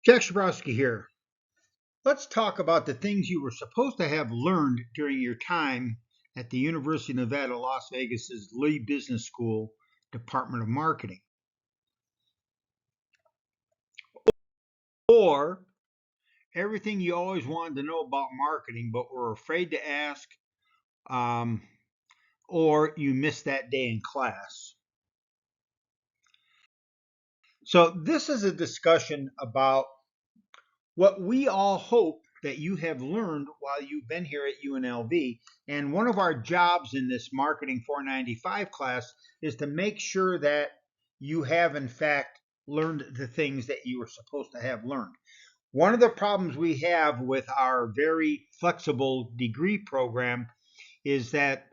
Jack Shabrowski here. Let's talk about the things you were supposed to have learned during your time at the University of Nevada, Las Vegas's Lee Business School Department of Marketing, or everything you always wanted to know about marketing but were afraid to ask, um, or you missed that day in class. So, this is a discussion about what we all hope that you have learned while you've been here at UNLV. And one of our jobs in this Marketing 495 class is to make sure that you have, in fact, learned the things that you were supposed to have learned. One of the problems we have with our very flexible degree program is that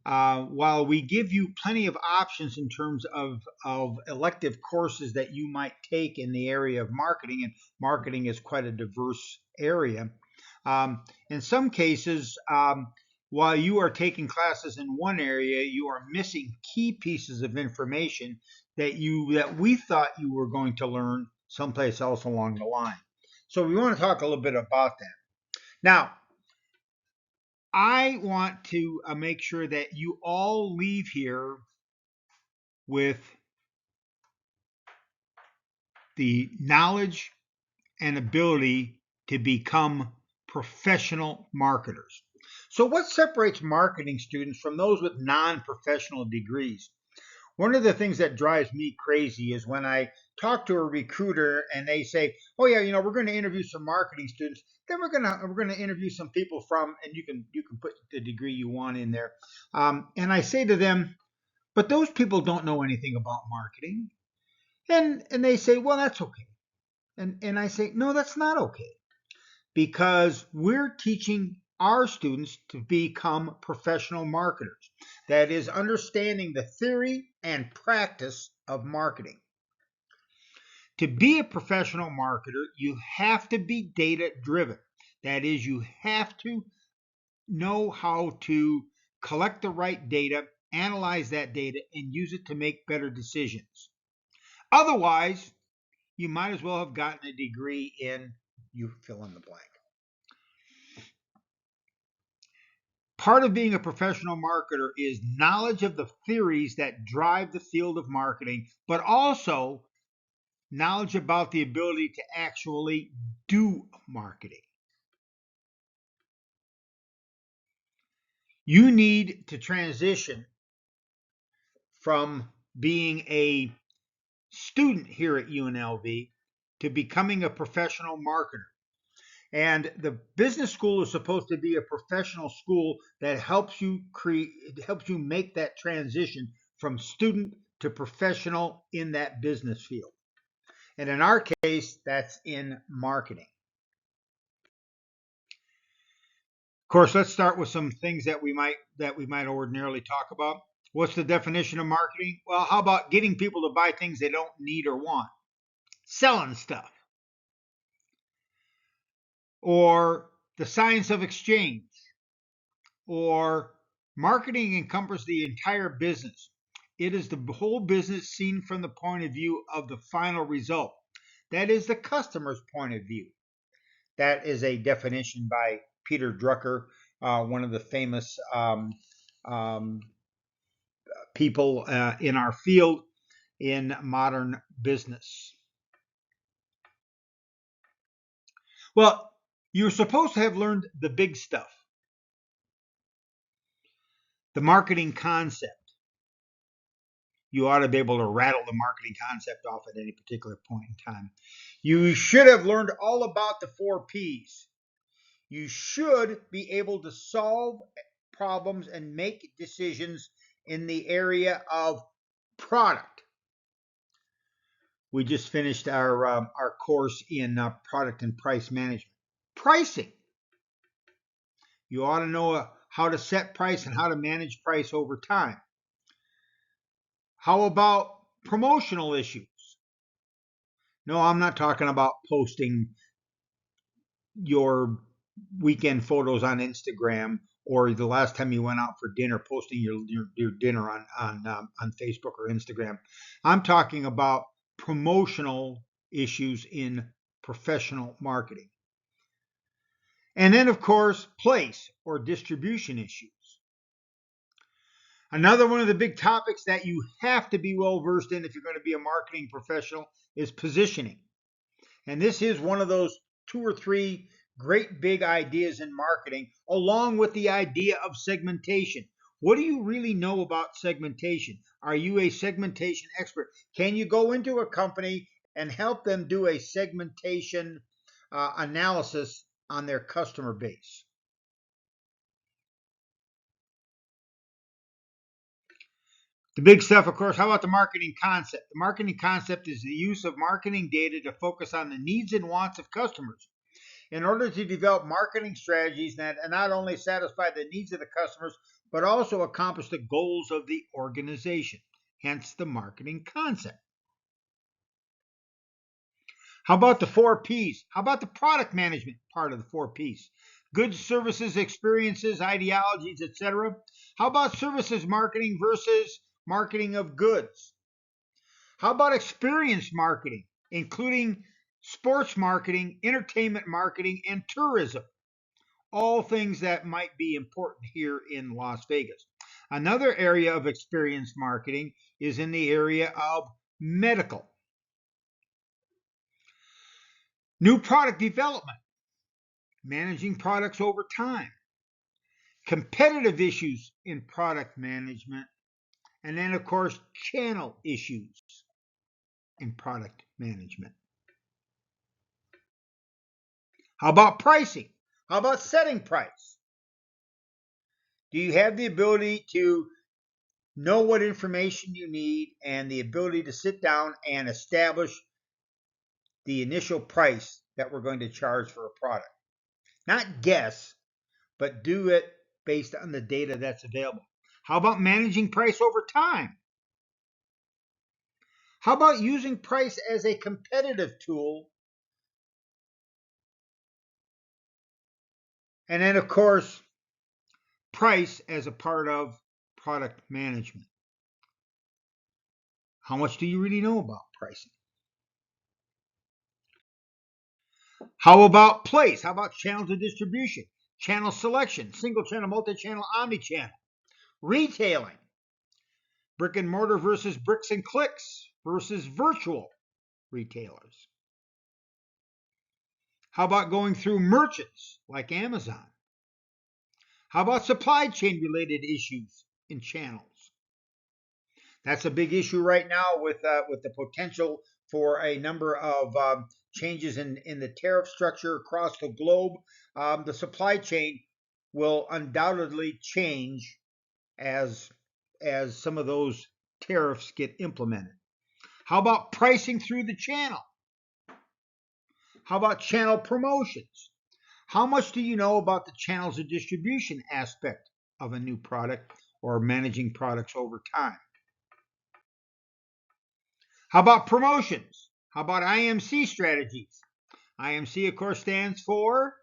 while we give you plenty of options in terms of elective courses that you might take in the area of marketing, and marketing is quite a diverse area, in some cases, while you are taking classes in one area, you are missing key pieces of information that we thought you were going to learn someplace else along the line. So we want to talk a little bit about that. Now, I want to make sure that you all leave here with the knowledge and ability to become professional marketers. So, what separates marketing students from those with non professional degrees? One of the things that drives me crazy is when I talk to a recruiter and they say, "Oh yeah, we're going to interview some marketing students. Then we're going to interview some people from," and you can put the degree you want in there. And I say to them, "But those people don't know anything about marketing." And they say, "Well, that's okay." And I say, "No, that's not okay, because we're teaching our students to become professional marketers. That is, understanding the theory and practice of marketing. To be a professional marketer, you have to be data driven. That is, you have to know how to collect the right data, analyze that data, and use it to make better decisions. Otherwise, you might as well have gotten a degree in you fill in the blank. Part of being a professional marketer is knowledge of the theories that drive the field of marketing, but also knowledge about the ability to actually do marketing. You need to transition from being a student here at UNLV to becoming a professional marketer. And the business school is supposed to be a professional school that helps you make that transition from student to professional in that business field. And in our case, that's in marketing. Of course, let's start with some things that we might ordinarily talk about. What's the definition of marketing? Well, how about getting people to buy things they don't need or want? Selling stuff. Or the science of exchange. Or marketing encompasses the entire business. It is the whole business seen from the point of view of the final result. That is the customer's point of view. That is a definition by Peter Drucker, one of the famous um, people in our field in modern business. Well, you're supposed to have learned the big stuff, the marketing concept. You ought to be able to rattle the marketing concept off at any particular point in time. You should have learned all about the 4 Ps. You should be able to solve problems and make decisions in the area of product. We just finished our course in product and price management. Pricing. You ought to know how to set price and how to manage price over time. How about promotional issues? No, I'm not talking about posting your weekend photos on Instagram, or the last time you went out for dinner, posting your dinner on Facebook or Instagram. I'm talking about promotional issues in professional marketing. And then, of course, place or distribution issues. Another one of the big topics that you have to be well versed in if you're going to be a marketing professional is positioning. And this is one of those 2 or 3 great big ideas in marketing, along with the idea of segmentation. What do you really know about segmentation? Are you a segmentation expert? Can you go into a company and help them do a segmentation analysis on their customer base? The big stuff, of course, how about the marketing concept? The marketing concept is the use of marketing data to focus on the needs and wants of customers in order to develop marketing strategies that not only satisfy the needs of the customers, but also accomplish the goals of the organization, hence the marketing concept. How about the 4 Ps? How about the product management part of the 4 Ps? Goods, services, experiences, ideologies, etc. How about services marketing versus marketing of goods? How about experience marketing, including sports marketing, entertainment marketing, and tourism? All things that might be important here in Las Vegas. Another area of experience marketing is in the area of medical. New product development, managing products over time, competitive issues in product management, and then, of course, channel issues in product management. How about pricing? How about setting price? Do you have the ability to know what information you need and the ability to sit down and establish the initial price that we're going to charge for a product? Not guess, but do it based on the data that's available. How about managing price over time? How about using price as a competitive tool? And then, of course, price as a part of product management. How much do you really know about pricing? How about place? How about channels of distribution? Channel selection, single channel, multi-channel, omni-channel. Retailing, brick and mortar versus bricks and clicks versus virtual retailers. How about going through merchants like Amazon? How about supply chain related issues in channels? That's a big issue right now with the potential for a number of changes in the tariff structure across the globe. The supply chain will undoubtedly change as some of those tariffs get implemented. How about pricing through the channel? How about channel promotions? How much do you know about the channels of distribution aspect of a new product or managing products over time? How about promotions? How about IMC strategies? IMC, of course, stands for,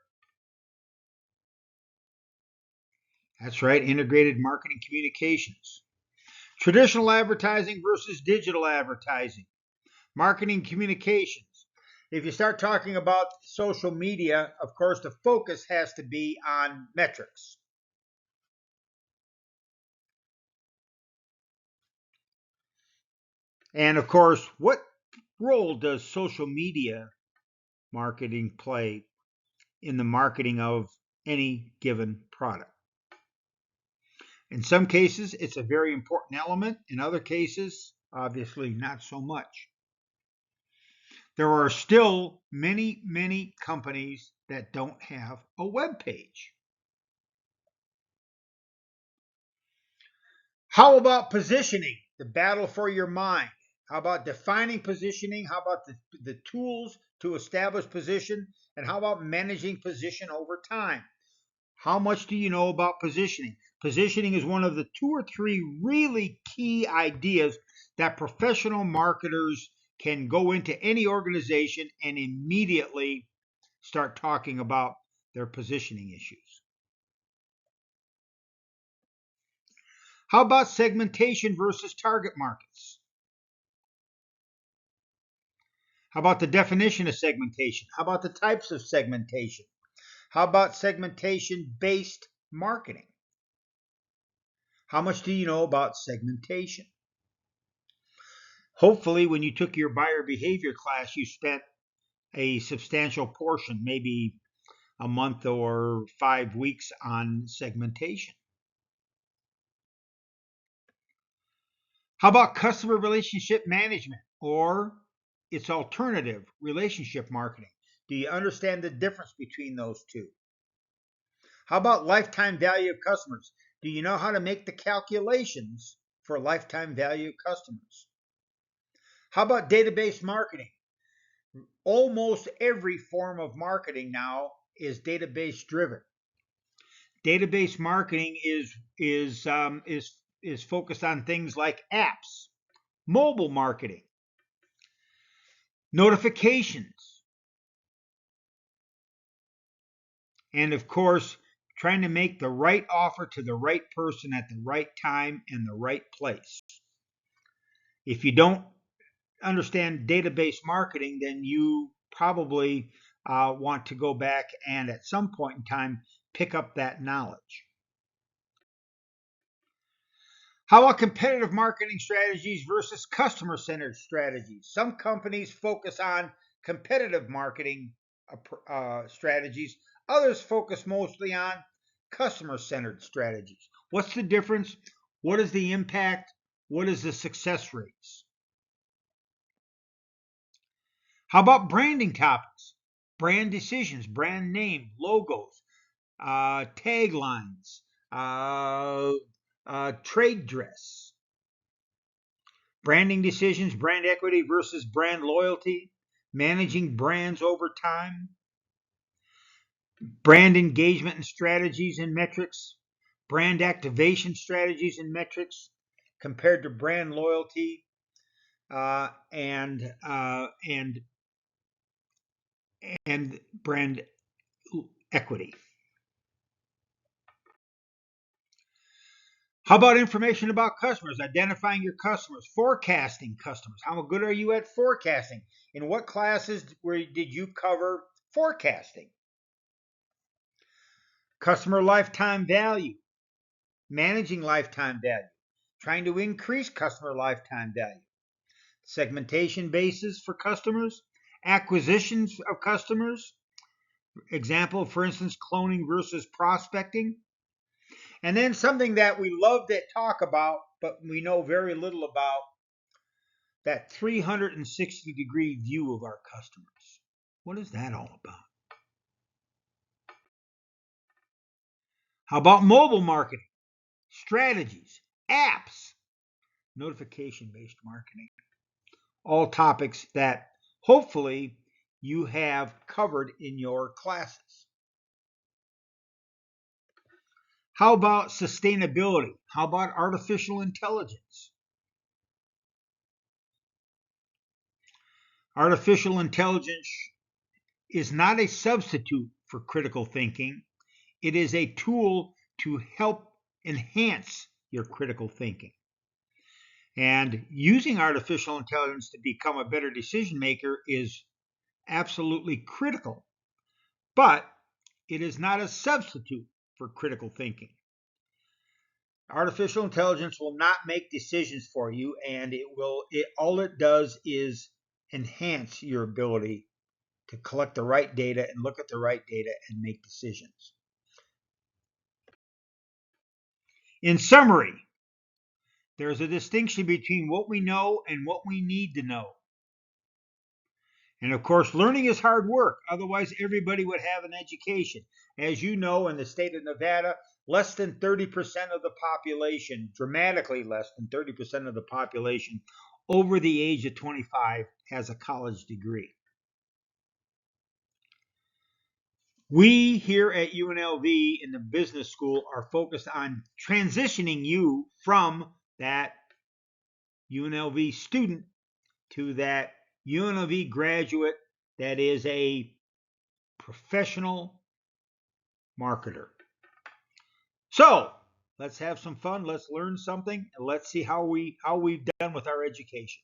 that's right, Integrated Marketing Communications. Traditional advertising versus digital advertising. Marketing communications. If you start talking about social media, of course, the focus has to be on metrics. And of course, what role does social media marketing play in the marketing of any given product? In some cases, it's a very important element. In other cases, obviously not so much. There are still many, many companies that don't have a web page. How about positioning? The battle for your mind. How about defining positioning? How about the tools to establish position? And how about managing position over time? How much do you know about positioning? Positioning is one of the 2 or 3 really key ideas that professional marketers can go into any organization and immediately start talking about their positioning issues. How about segmentation versus target markets? How about the definition of segmentation? How about the types of segmentation? How about segmentation-based marketing? How much do you know about segmentation? Hopefully, when you took your buyer behavior class, you spent a substantial portion, maybe a month or 5 weeks, on segmentation. How about customer relationship management or its alternative, relationship marketing? Do you understand the difference between those two? How about lifetime value of customers? Do you know how to make the calculations for lifetime value of customers? How about database marketing? Almost every form of marketing now is database driven. Database marketing is focused on things like apps, mobile marketing, notifications, and of course, trying to make the right offer to the right person at the right time and the right place. If you don't understand database marketing, then you probably want to go back and at some point in time pick up that knowledge. How about competitive marketing strategies versus customer centered strategies? Some companies focus on competitive marketing strategies, others focus mostly on customer centered strategies. What's the difference? What is the impact? What is the success rates? How about branding topics? Brand decisions, brand name, logos, taglines, trade dress. Branding decisions, brand equity versus brand loyalty, managing brands over time, brand engagement and strategies and metrics, brand activation strategies and metrics compared to brand loyalty and brand equity. How about information about customers, identifying your customers, forecasting customers? How good are you at forecasting? In what classes did you cover forecasting? Customer lifetime value, managing lifetime value, trying to increase customer lifetime value, segmentation basis for customers, acquisitions of customers, example, for instance, cloning versus prospecting. And then something that we love to talk about, but we know very little about, that 360-degree view of our customers. What is that all about? How about mobile marketing, strategies, apps, notification-based marketing? All topics that hopefully you have covered in your classes. How about sustainability? How about artificial intelligence? Artificial intelligence is not a substitute for critical thinking. It is a tool to help enhance your critical thinking. And using artificial intelligence to become a better decision maker is absolutely critical, but it is not a substitute for critical thinking. Artificial intelligence will not make decisions for you, and all it does is enhance your ability to collect the right data and look at the right data and make decisions. In summary, there's a distinction between what we know and what we need to know. And of course, learning is hard work. Otherwise, everybody would have an education. As you know, in the state of Nevada, less than 30% of the population, dramatically less than 30% of the population over the age of 25 has a college degree. We here at UNLV in the business school are focused on transitioning you from that UNLV student to that UNLV graduate that is a professional marketer. So let's have some fun. Let's learn something, and let's see how we've done with our education.